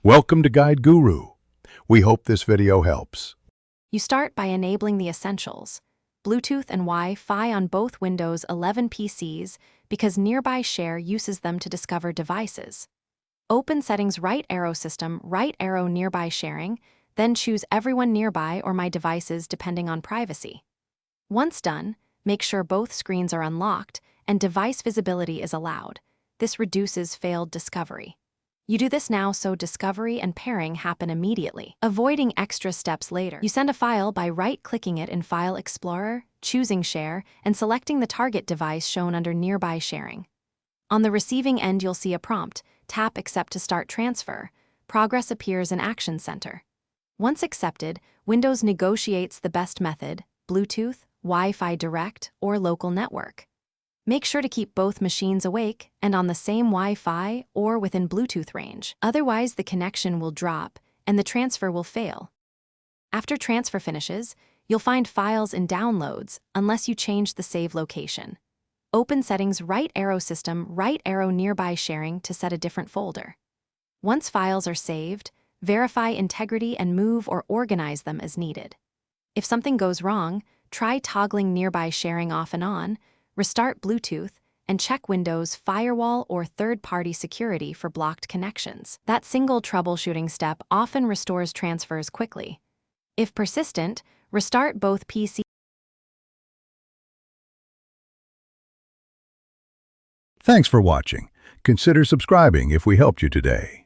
Welcome to Guide Guru. We hope this video helps. You start by enabling the essentials, Bluetooth and Wi-Fi on both Windows 11 PCs because Nearby Share uses them to discover devices. Open Settings right arrow System, right arrow Nearby Sharing, then choose Everyone Nearby or My Devices depending on privacy. Once done, make sure both screens are unlocked and device visibility is allowed. This reduces failed discovery. You do this now so discovery and pairing happen immediately, avoiding extra steps later. You send a file by right-clicking it in File Explorer, choosing Share, and selecting the target device shown under Nearby Sharing. On the receiving end, you'll see a prompt. Tap Accept to start transfer. Progress appears in Action Center. Once accepted, Windows negotiates the best method, Bluetooth, Wi-Fi Direct, or local network. Make sure to keep both machines awake and on the same Wi-Fi or within Bluetooth range. Otherwise, the connection will drop and the transfer will fail. After transfer finishes, you'll find files in Downloads unless you change the save location. Open Settings right arrow System, right arrow Nearby Sharing to set a different folder. Once files are saved, verify integrity and move or organize them as needed. If something goes wrong, try toggling Nearby Sharing off and on, restart Bluetooth, and check Windows firewall or third-party security for blocked connections. That single troubleshooting step often restores transfers quickly. If persistent, restart both PCs. Thanks for watching. Consider subscribing if we helped you today.